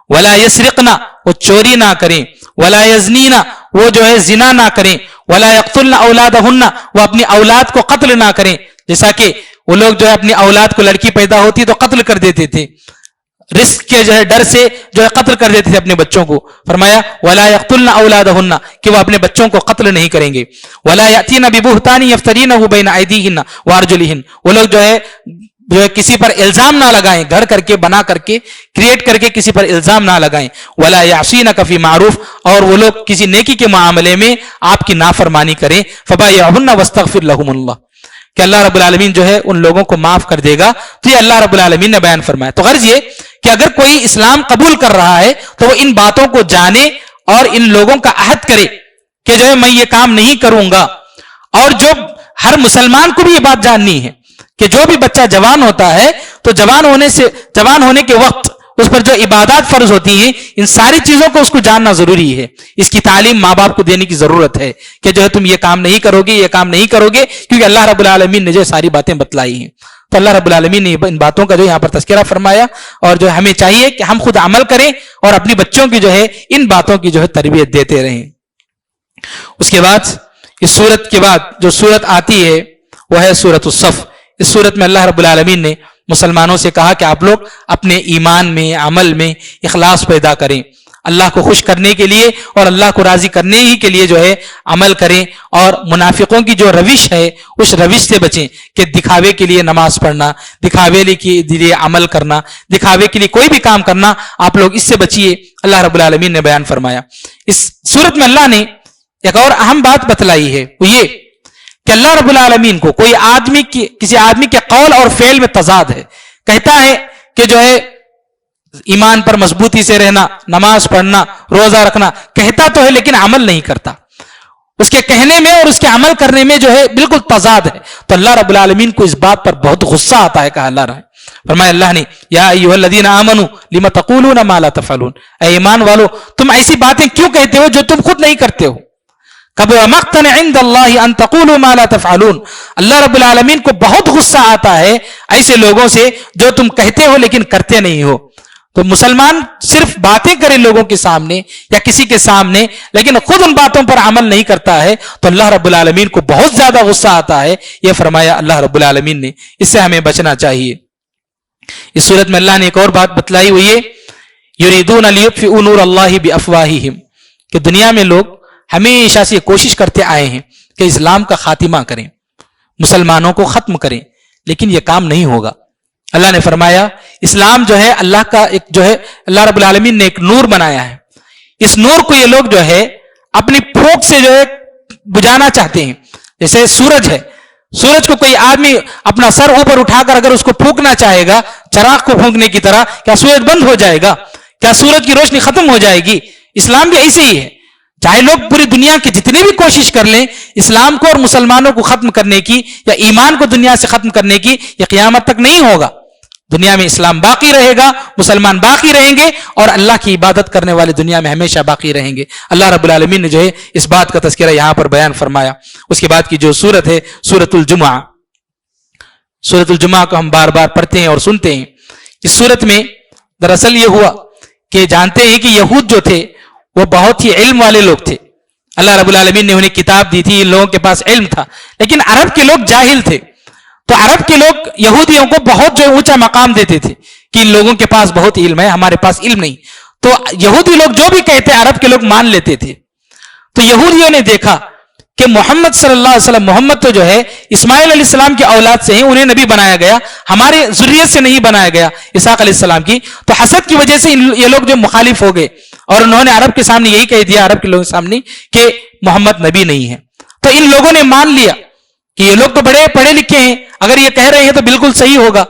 ولا یسرقن، وہ چوری نہ کریں، ولا یزنین، وہ جو ہے زنا نہ کریں، ولا یقتلن اولادہن، وہ اپنی اولاد کو قتل نہ کریں، جیسا کہ وہ لوگ جو ہے اپنی اولاد کو لڑکی پیدا ہوتی تو قتل کر دیتے تھے، رزق کے جو ہے ڈر سے جو ہے قتل کر دیتے تھے اپنے بچوں کو، فرمایا ولا یقتلن اولادہن، کہ وہ اپنے بچوں کو قتل نہیں کریں گے، ولا یاتین ببہتان یفترینہ بین ایدیہن وارجلہن، وہ لوگ جو ہے کسی پر الزام نہ لگائیں، گھڑ کر کے، بنا کر کے، کریٹ کر کے کسی پر الزام نہ لگائیں، ولا یعصینک فی معروف، اور وہ لوگ کسی نیکی کے معاملے میں آپ کی نافرمانی کریں، فبایعہن واستغفر لہم اللہ، کہ اللہ رب العالمین جو ہے ان لوگوں کو معاف کر دے گا۔ تو یہ اللہ رب العالمین نے بیان فرمایا۔ تو غرض یہ کہ اگر کوئی اسلام قبول کر رہا ہے تو وہ ان باتوں کو جانے اور ان لوگوں کا عہد کرے کہ جو ہے میں یہ کام نہیں کروں گا، اور جو ہر مسلمان کو بھی یہ بات جاننی ہے کہ جو بھی بچہ جوان ہوتا ہے تو جوان ہونے کے وقت اس پر جو عبادات فرض ہوتی ہیں، ان ساری چیزوں کو اس کو جاننا ضروری ہے، اس کی تعلیم ماں باپ کو دینے کی ضرورت ہے کہ جو ہے تم یہ کام نہیں کرو گے، یہ کام نہیں کرو گے، کیونکہ اللہ رب العالمین نے جو ساری باتیں بتلائی ہیں۔ تو اللہ رب العالمین نے ان باتوں کا جو یہاں پر تذکرہ فرمایا، اور جو ہمیں چاہیے کہ ہم خود عمل کریں اور اپنی بچوں کی جو ہے ان باتوں کی جو ہے تربیت دیتے رہیں۔ اس کے بعد اس سورت کے بعد جو سورت آتی ہے وہ ہے سورۃ الصف۔ اس سورت میں اللہ رب العالمین نے مسلمانوں سے کہا کہ آپ لوگ اپنے ایمان میں، عمل میں اخلاص پیدا کریں، اللہ کو خوش کرنے کے لیے اور اللہ کو راضی کرنے ہی کے لیے جو ہے عمل کریں، اور منافقوں کی جو روش ہے اس روش سے بچیں کہ دکھاوے کے لیے نماز پڑھنا، دکھاوے کے لیے عمل کرنا، دکھاوے کے لیے کوئی بھی کام کرنا، آپ لوگ اس سے بچیے، اللہ رب العالمین نے بیان فرمایا۔ اس سورت میں اللہ نے ایک اور اہم بات بتلائی ہے، وہ یہ کہ اللہ رب العالمین کو کسی آدمی کے قول اور فعل میں تضاد ہے، کہتا ہے کہ جو ہے ایمان پر مضبوطی سے رہنا، نماز پڑھنا، روزہ رکھنا، کہتا تو ہے لیکن عمل نہیں کرتا، اس کے کہنے میں اور اس کے عمل کرنے میں جو ہے بالکل تضاد ہے، تو اللہ رب العالمین کو اس بات پر بہت غصہ آتا ہے، کہا اللہ رہے فرمایا اللہ نے یا ایھا الذین آمنوا لم تقولون ما لا تفعلون، اے ایمان والو تم ایسی باتیں کیوں کہتے ہو جو تم خود نہیں کرتے ہو، کبر مقتا عند اللہ ان تقولوا ما لا تفعلون، اللہ رب العالمین کو بہت غصہ آتا ہے ایسے لوگوں سے جو تم کہتے ہو لیکن کرتے نہیں ہو۔ تو مسلمان صرف باتیں کرے لوگوں کے سامنے یا کسی کے سامنے لیکن خود ان باتوں پر عمل نہیں کرتا ہے تو اللہ رب العالمین کو بہت زیادہ غصہ آتا ہے، یہ فرمایا اللہ رب العالمین نے، اس سے ہمیں بچنا چاہیے۔ اس صورت میں اللہ نے ایک اور بات بتلائی ہوئی ہے، یریدون لیطفئوا نور اللہ بافواہہم، کہ دنیا میں لوگ ہمیشہ سے یہ کوشش کرتے آئے ہیں کہ اسلام کا خاتمہ کریں، مسلمانوں کو ختم کریں، لیکن یہ کام نہیں ہوگا۔ اللہ نے فرمایا اسلام جو ہے اللہ کا ایک جو ہے اللہ رب العالمین نے ایک نور بنایا ہے، اس نور کو یہ لوگ جو ہے اپنی پھونک سے جو ہے بجھانا چاہتے ہیں، جیسے سورج ہے، سورج کو کوئی آدمی اپنا سر اوپر اٹھا کر اگر اس کو پھونکنا چاہے گا چراغ کو پھونکنے کی طرح، کیا سورج بند ہو جائے گا؟ کیا سورج کی روشنی ختم ہو جائے گی؟ اسلام بھی ایسے ہی ہے، چاہے لوگ پوری دنیا کی جتنی بھی کوشش کر لیں اسلام کو اور مسلمانوں کو ختم کرنے کی یا ایمان کو دنیا سے ختم کرنے کی، یہ قیامت تک نہیں ہوگا۔ دنیا میں اسلام باقی رہے گا، مسلمان باقی رہیں گے، اور اللہ کی عبادت کرنے والے دنیا میں ہمیشہ باقی رہیں گے۔ اللہ رب العالمین نے جو ہے اس بات کا تذکرہ یہاں پر بیان فرمایا۔ اس کے بعد کی جو سورت ہے سورۃ الجمعہ، سورۃ الجمعہ کو ہم بار بار پڑھتے ہیں اور سنتے ہیں۔ اس سورت میں دراصل یہ ہوا کہ جانتے ہیں کہ یہود جو تھے وہ بہت ہی علم والے لوگ تھے، اللہ رب العالمین نے انہیں کتاب دی تھی، ان لوگوں کے پاس علم تھا، لیکن عرب کے لوگ جاہل تھے، تو عرب کے لوگ یہودیوں کو بہت جو اونچا مقام دیتے تھے کہ ان لوگوں کے پاس بہت علم ہے، ہمارے پاس علم نہیں، تو یہودی لوگ جو بھی کہتے عرب کے لوگ مان لیتے تھے۔ تو یہودیوں نے دیکھا کہ محمد صلی اللہ علیہ وسلم، محمد تو جو ہے اسماعیل علیہ السلام کی اولاد سے ہیں، انہیں نبی بنایا گیا، ہمارے ذریت سے نہیں بنایا گیا اسحاق علیہ السلام کی، تو حسد کی وجہ سے یہ لوگ جو مخالف ہو گئے اور انہوں نے عرب کے سامنے یہی کہہ دیا، عرب کے لوگوں کے سامنے کہ محمد نبی نہیں ہے۔ تو ان لوگوں نے مان لیا کہ یہ لوگ تو بڑے پڑھے لکھے ہیں، اگر یہ کہہ رہے ہیں تو بالکل صحیح ہوگا۔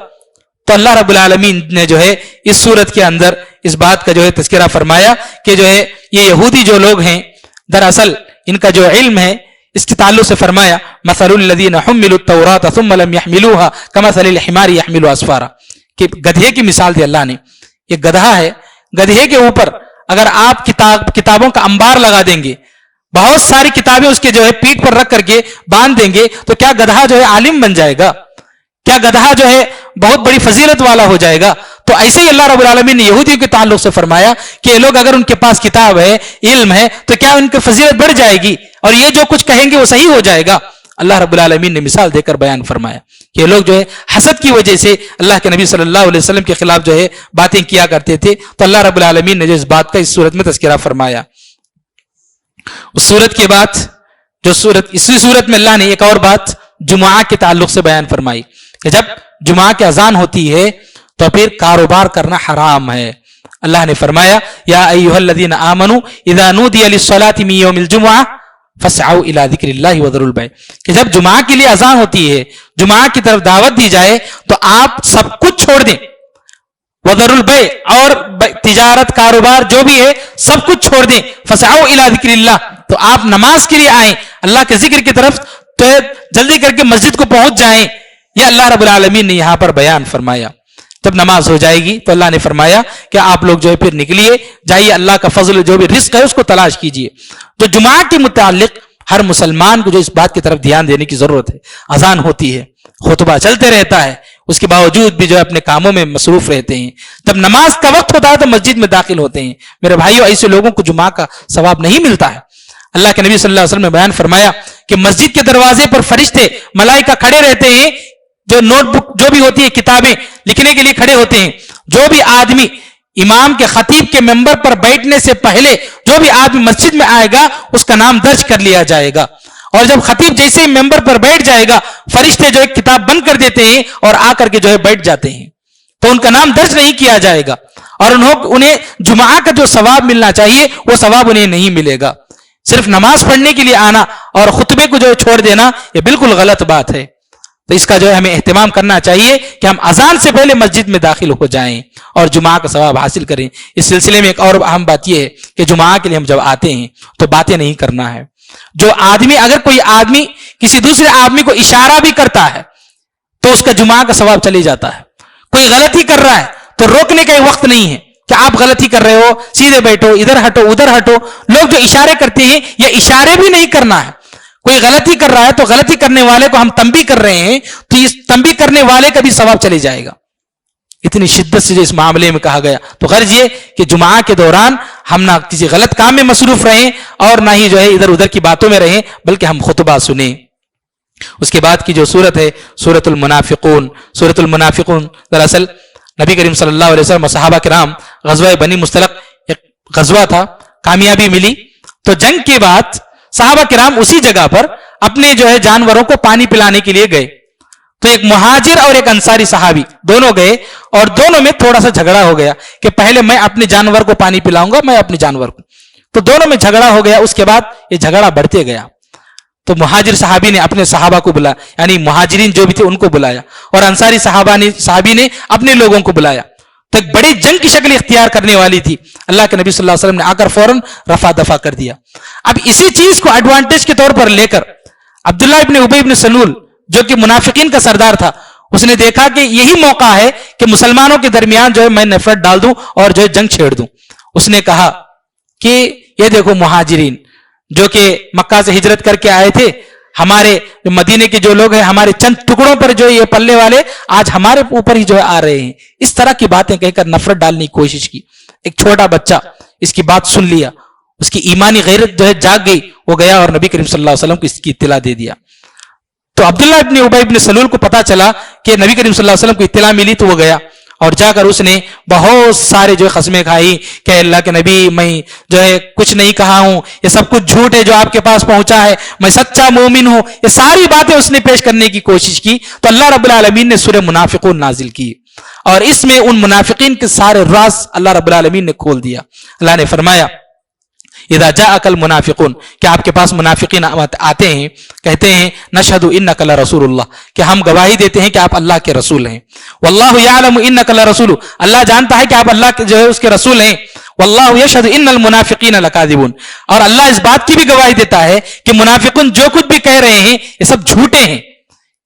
تو اللہ رب العالمین نے جو ہے اس سورت کے اندر اس بات کا جو ہے تذکرہ فرمایا کہ جو ہے یہ یہودی جو لوگ ہیں دراصل ان کا جو علم ہے اس کے تعلق سے فرمایا مثل الذین حملوا التوراۃ ثم لم يحملوها كمثل الحمار يحمل اسفارا، کہ گدھے کی مثال دی اللہ نے. یہ گدھا ہے, گدھے کے اوپر اگر آپ کتابوں کا انبار لگا دیں گے, بہت ساری کتابیں اس کے جو ہے پیٹھ پر رکھ کر کے باندھ دیں گے, تو کیا گدھا جو ہے عالم بن جائے گا؟ کیا گدھا جو ہے بہت بڑی فضیلت والا ہو جائے گا؟ تو ایسے ہی اللہ رب العالمین نے یہودیوں کے تعلق سے فرمایا کہ یہ لوگ اگر ان کے پاس کتاب ہے, علم ہے, تو کیا ان کی فضیلت بڑھ جائے گی اور یہ جو کچھ کہیں گے وہ صحیح ہو جائے گا؟ اللہ رب العالمین نے مثال دے کر بیان فرمایا کہ یہ لوگ جو ہے حسد کی وجہ سے اللہ کے نبی صلی اللہ علیہ وسلم کے خلاف جو ہے باتیں کیا کرتے تھے. تو اللہ رب العالمین نے جو اس بات کا اس صورت میں تذکرہ فرمایا. اس صورت کے بعد اسی صورت میں اللہ نے ایک اور بات جمعہ کے تعلق سے بیان فرمائی کہ جب جمعہ کی اذان ہوتی ہے تو پھر کاروبار کرنا حرام ہے. اللہ نے فرمایا یا ایھا الذین آمنوا اذا نودی للصلاۃ من یوم الجمعہ فاسعوا الی ذکر اللہ وذروا البیع, کہ جب جمعہ کے لیے اذان ہوتی ہے, جمعہ کی طرف دعوت دی جائے تو آپ سب کچھ چھوڑ دیں, وذروا البیع, اور تجارت کاروبار جو بھی ہے سب کچھ چھوڑ دیں. فاسعوا الی ذکر اللہ, تو آپ نماز کے لیے آئیں, اللہ کے ذکر کی طرف تو جلدی کر کے مسجد کو پہنچ جائیں. یہ اللہ رب العالمین نے یہاں پر بیان فرمایا. جب نماز ہو جائے گی تو اللہ نے فرمایا کہ آپ لوگ جو ہے پھر نکلیے, جائیے, اللہ کا فضل جو بھی رزق ہے اس کو تلاش کیجیے. تو جمعہ کے متعلق ہر مسلمان کو جو اس بات کی طرف دھیان دینے کی ضرورت ہے. اذان ہوتی ہے, خطبہ چلتے رہتا ہے, اس کے باوجود بھی جو ہے اپنے کاموں میں مصروف رہتے ہیں. جب نماز کا وقت ہوتا ہے تو مسجد میں داخل ہوتے ہیں. میرے بھائیو, ایسے لوگوں کو جمعہ کا ثواب نہیں ملتا ہے. اللہ کے نبی صلی اللہ علیہ وسلم نے بیان فرمایا کہ مسجد کے دروازے پر فرشتے ملائکہ کھڑے رہتے ہیں, جو نوٹ بک جو بھی ہوتی ہے کتابیں لکھنے کے لیے کھڑے ہوتے ہیں. جو بھی آدمی امام کے خطیب کے ممبر پر بیٹھنے سے پہلے جو بھی آدمی مسجد میں آئے گا اس کا نام درج کر لیا جائے گا, اور جب خطیب جیسے ہی ممبر پر بیٹھ جائے گا فرشتے جو ہے کتاب بند کر دیتے ہیں اور آ کر کے جو ہے بیٹھ جاتے ہیں, تو ان کا نام درج نہیں کیا جائے گا, اور انہیں جمعہ کا جو ثواب ملنا چاہیے وہ ثواب انہیں نہیں ملے گا. صرف نماز پڑھنے کے لیے آنا اور خطبے کو جو ہے چھوڑ دینا یہ بالکل غلط بات ہے. تو اس کا جو ہے ہمیں اہتمام کرنا چاہیے کہ ہم اذان سے پہلے مسجد میں داخل ہو جائیں اور جمعہ کا ثواب حاصل کریں. اس سلسلے میں ایک اور اہم بات یہ ہے کہ جمعہ کے لیے ہم جب آتے ہیں تو باتیں نہیں کرنا ہے. جو آدمی, اگر کوئی آدمی کسی دوسرے آدمی کو اشارہ بھی کرتا ہے تو اس کا جمعہ کا ثواب چلے جاتا ہے. کوئی غلطی کر رہا ہے تو روکنے کا وقت نہیں ہے کہ آپ غلطی کر رہے ہو, سیدھے بیٹھو, ادھر ہٹو, ادھر ہٹو. لوگ جو اشارے کرتے ہیں یہ اشارے بھی نہیں کرنا ہے. کوئی غلطی کر رہا ہے تو غلطی کرنے والے کو ہم تنبیہ کر رہے ہیں تو اس تنبیہ کرنے والے کا بھی ثواب چلے جائے گا. اتنی شدت سے جو اس معاملے میں کہا گیا. تو غرض یہ کہ جمعہ کے دوران ہم نہ کسی غلط کام میں مصروف رہیں اور نہ ہی جو ہے ادھر ادھر کی باتوں میں رہیں, بلکہ ہم خطبہ سنیں. اس کے بعد کی جو سورت ہے سورت المنافقون. سورت المنافقون دراصل نبی کریم صلی اللہ علیہ وسلم صحابہ کرام غزوہ بنی مستلق ایک غزوہ تھا, کامیابی ملی. تو جنگ کے بعد صحابہ کرام اسی جگہ پر اپنے جو ہے جانوروں کو پانی پلانے کے لیے گئے. تو ایک مہاجر اور ایک انصاری صحابی دونوں گئے اور دونوں میں تھوڑا سا جھگڑا ہو گیا کہ پہلے میں اپنے جانور کو پانی پلاؤں گا, میں اپنے جانور کو. تو دونوں میں جھگڑا ہو گیا. اس کے بعد یہ جھگڑا بڑھتے گیا. تو مہاجر صحابی نے اپنے صحابہ کو بلایا, یعنی مہاجرین جو بھی تھے ان کو بلایا, اور انصاری صحابی نے اپنے لوگوں کو بلایا. تو ایک بڑی جنگ کی شکل اختیار کرنے والی تھی. اللہ کے نبی صلی اللہ علیہ وسلم نے آ کر فوراً رفع دفع کر دیا. اب اسی چیز کو ایڈوانٹیج کے طور پر لے کر عبداللہ ابن ابی ابن سلول جو کہ منافقین کا سردار تھا, اس نے دیکھا کہ یہی موقع ہے کہ مسلمانوں کے درمیان جو ہے میں نفرت ڈال دوں اور جو ہے جنگ چھیڑ دوں. اس نے کہا کہ یہ دیکھو مہاجرین جو کہ مکہ سے ہجرت کر کے آئے تھے, ہمارے مدینے کے جو لوگ ہیں ہمارے چند ٹکڑوں پر جو یہ پلے والے آج ہمارے اوپر ہی جو ہے آ رہے ہیں. اس طرح کی باتیں کہہ کر نفرت ڈالنے کی کوشش کی. ایک چھوٹا بچہ اس کی بات سن لیا, اس کی ایمانی غیرت جو ہے جاگ گئی, وہ گیا اور نبی کریم صلی اللہ علیہ وسلم کو اس کی اطلاع دے دیا. تو عبداللہ ابن ابی ابن سلول کو پتا چلا کہ نبی کریم صلی اللہ علیہ وسلم کو اطلاع ملی, تو وہ گیا اور جا کر اس نے بہت سارے جو قسمیں کھائی کہ اللہ کے نبی میں جو ہے کچھ نہیں کہا ہوں, یہ سب کچھ جھوٹ ہے جو آپ کے پاس پہنچا ہے, میں سچا مومن ہوں. یہ ساری باتیں اس نے پیش کرنے کی کوشش کی. تو اللہ رب العالمین نے سورہ منافقون نازل کی اور اس میں ان منافقین کے سارے راز اللہ رب العالمین نے کھول دیا. اللہ نے فرمایا اذا جاءک المنافقون, کہ آپ کے پاس منافقین آتے ہیں, کہتے ہیں نشہد انک لرسول اللہ, کہ ہم گواہی دیتے ہیں کہ آپ اللہ کے رسول ہیں. واللہ یعلم انک لرسول, اللہ جانتا ہے کہ آپ اللہ کے جو ہے اس کے رسول ہیں. واللہ یشہد ان المنافقین لکاذبون, اور اللہ اس بات کی بھی گواہی دیتا ہے کہ منافقون جو کچھ بھی کہہ رہے ہیں یہ سب جھوٹے ہیں,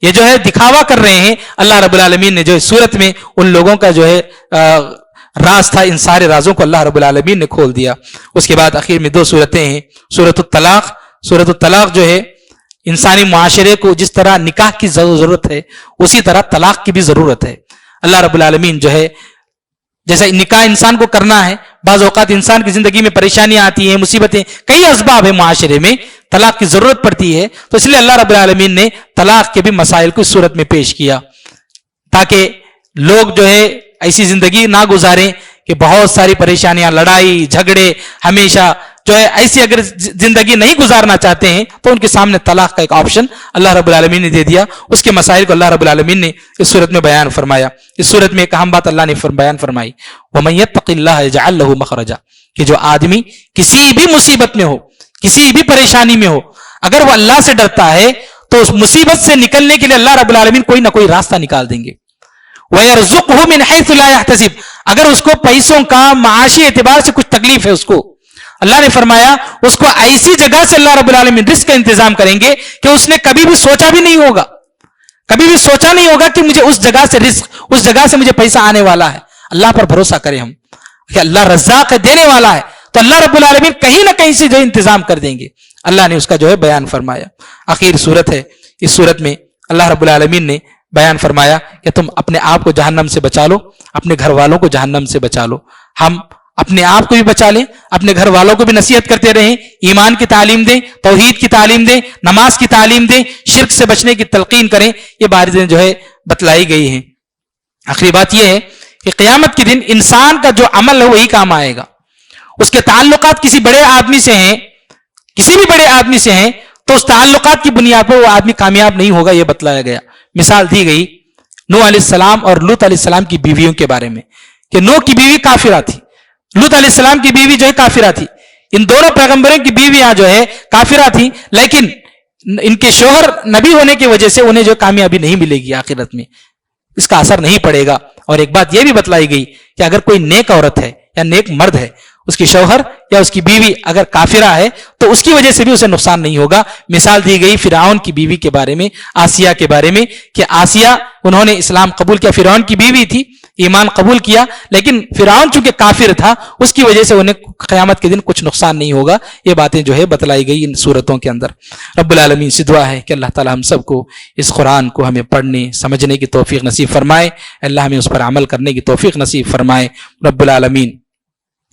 یہ جو ہے دکھاوا کر رہے ہیں. اللہ رب العالمین نے جو اس صورت میں ان لوگوں کا جو ہے راز تھا، ان سارے رازوں کو اللہ رب العالمین نے کھول دیا. اس کے بعد آخر میں 2 صورتیں ہیں. سورۃ الطلاق. سورۃ الطلاق جو ہے انسانی معاشرے کو جس طرح نکاح کی ضرورت ہے اسی طرح طلاق کی بھی ضرورت ہے. اللہ رب العالمین جو ہے جیسا نکاح انسان کو کرنا ہے، بعض اوقات انسان کی زندگی میں پریشانیاں آتی ہیں، مصیبتیں، کئی اسباب ہیں معاشرے میں، طلاق کی ضرورت پڑتی ہے. تو اس لیے اللہ رب العالمین نے طلاق کے بھی مسائل کو اس صورت میں پیش کیا تاکہ لوگ جو ہے ایسی زندگی نہ گزاریں کہ بہت ساری پریشانیاں، لڑائی جھگڑے، ہمیشہ جو ہے ایسی اگر زندگی نہیں گزارنا چاہتے ہیں تو ان کے سامنے طلاق کا ایک آپشن اللہ رب العالمین نے دے دیا. اس کے مسائل کو اللہ رب العالمین نے اس صورت میں بیان فرمایا. اس صورت میں ایک اہم بات اللہ نے بیان فرمائی، وَمَن يَتَّقِ اللَّهَ يَجْعَل لَّهُ مَخْرَجًا، کہ جو آدمی کسی بھی مصیبت میں ہو، کسی بھی پریشانی میں ہو، اگر وہ اللہ سے ڈرتا ہے تو اس مصیبت سے نکلنے کے لیے اللہ رب العالمین کوئی نہ کوئی راستہ نکال دیں گے. وَيَرْزُقْهُ مِنْ حَيْثُ لَا يَحْتَسِبُ، اگر اس کو پیسوں کا معاشی اعتبار سے کچھ تکلیف ہے، اس کو اللہ نے فرمایا اس کو ایسی جگہ سے اللہ رب العالمین رزق کا انتظام کریں گے کہ اس نے کبھی بھی سوچا بھی نہیں ہوگا، کبھی بھی سوچا نہیں ہوگا کہ مجھے اس جگہ سے رزق، اس جگہ سے مجھے پیسہ آنے والا ہے. اللہ پر بھروسہ کریں ہم کہ اللہ رزاق ہے، دینے والا ہے، تو اللہ رب العالمین کہیں نہ کہیں سے جو انتظام کر دیں گے. اللہ نے اس کا جو ہے بیان فرمایا. آخر صورت ہے، اس صورت میں اللہ رب العالمین نے بیان فرمایا کہ تم اپنے آپ کو جہنم سے بچا لو، اپنے گھر والوں کو جہنم سے بچا لو. ہم اپنے آپ کو بھی بچا لیں، اپنے گھر والوں کو بھی نصیحت کرتے رہیں، ایمان کی تعلیم دیں، توحید کی تعلیم دیں، نماز کی تعلیم دیں، شرک سے بچنے کی تلقین کریں. یہ باتیں جو ہے بتلائی گئی ہیں. آخری بات یہ ہے کہ قیامت کے دن انسان کا جو عمل ہے وہی کام آئے گا. اس کے تعلقات کسی بڑے آدمی سے ہیں، کسی بھی بڑے آدمی سے ہیں، تو اس تعلقات کی بنیاد پر وہ آدمی کامیاب نہیں ہوگا. یہ بتلایا گیا. مثال دی گئی نوح علیہ السلام اور لوط علیہ السلام کی بیویوں کے بارے میں کہ نوح کی بیوی کافرہ تھی، لوط علیہ السلام کی بیوی جو ہے کافرہ تھی. ان دونوں پیغمبروں کی بیویاں جو ہے کافرہ تھیں، لیکن ان کے شوہر نبی ہونے کی وجہ سے انہیں جو کامیابی نہیں ملے گی آخرت میں، اس کا اثر نہیں پڑے گا. اور ایک بات یہ بھی بتلائی گئی کہ اگر کوئی نیک عورت ہے یا نیک مرد ہے، اس کی شوہر یا اس کی بیوی اگر کافرہ ہے تو اس کی وجہ سے بھی اسے نقصان نہیں ہوگا. مثال دی گئی فرعون کی بیوی کے بارے میں، آسیہ کے بارے میں، کہ آسیہ انہوں نے اسلام قبول کیا، فرعون کی بیوی تھی، ایمان قبول کیا، لیکن فرعون چونکہ کافر تھا اس کی وجہ سے انہیں قیامت کے دن کچھ نقصان نہیں ہوگا. یہ باتیں جو ہے بتلائی گئی ان صورتوں کے اندر. رب العالمین سے دعا ہے کہ اللہ تعالی ہم سب کو اس قرآن کو ہمیں پڑھنے سمجھنے کی توفیق نصیب فرمائے، اللہ ہمیں اس پر عمل کرنے کی توفیق نصیب فرمائے. رب العالمین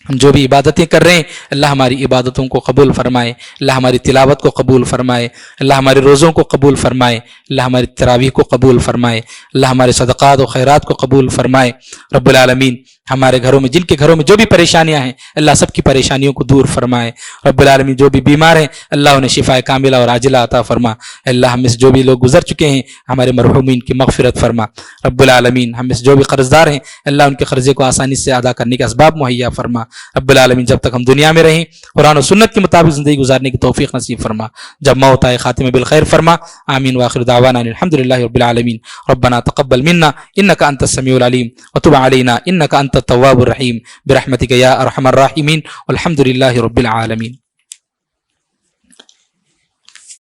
ہم جو بھی عبادتیں کر رہے ہیں اللہ ہماری عبادتوں کو قبول فرمائے، اللہ ہماری تلاوت کو قبول فرمائے، اللہ ہمارے روزوں کو قبول فرمائے، اللہ ہماری تراویح کو قبول فرمائے، اللہ ہمارے صدقات و خیرات کو قبول فرمائے. رب العالمین ہمارے گھروں میں، جن کے گھروں میں جو بھی پریشانیاں ہیں اللہ سب کی پریشانیوں کو دور فرمائے. رب العالمین جو بھی بیمار ہیں اللہ انہیں شفاء کاملہ اور عاجلہ عطا فرما. اللہ ہم میں سے جو بھی لوگ گزر چکے ہیں ہمارے مرحومین کی مغفرت فرما. رب العالمین ہم میں سے جو بھی قرض دار ہیں اللہ ان کے قرضے کو آسانی سے ادا کرنے کے اسباب مہیا فرما. رب العالمین جب تک ہم دنیا میں رہیں قرآن و سنت کے مطابق زندگی گزارنے کی توفیق نصیب فرما. جب موت آئے خاتمہ بالخیر فرما. آمین وآخر دعوانا الحمدللہ رب العالمین. ربنا تقبل منا انك انت السميع العليم وتب علينا انك انت التواب الرحيم برحمتك يا ارحم الراحمين والحمد لله رب العالمين.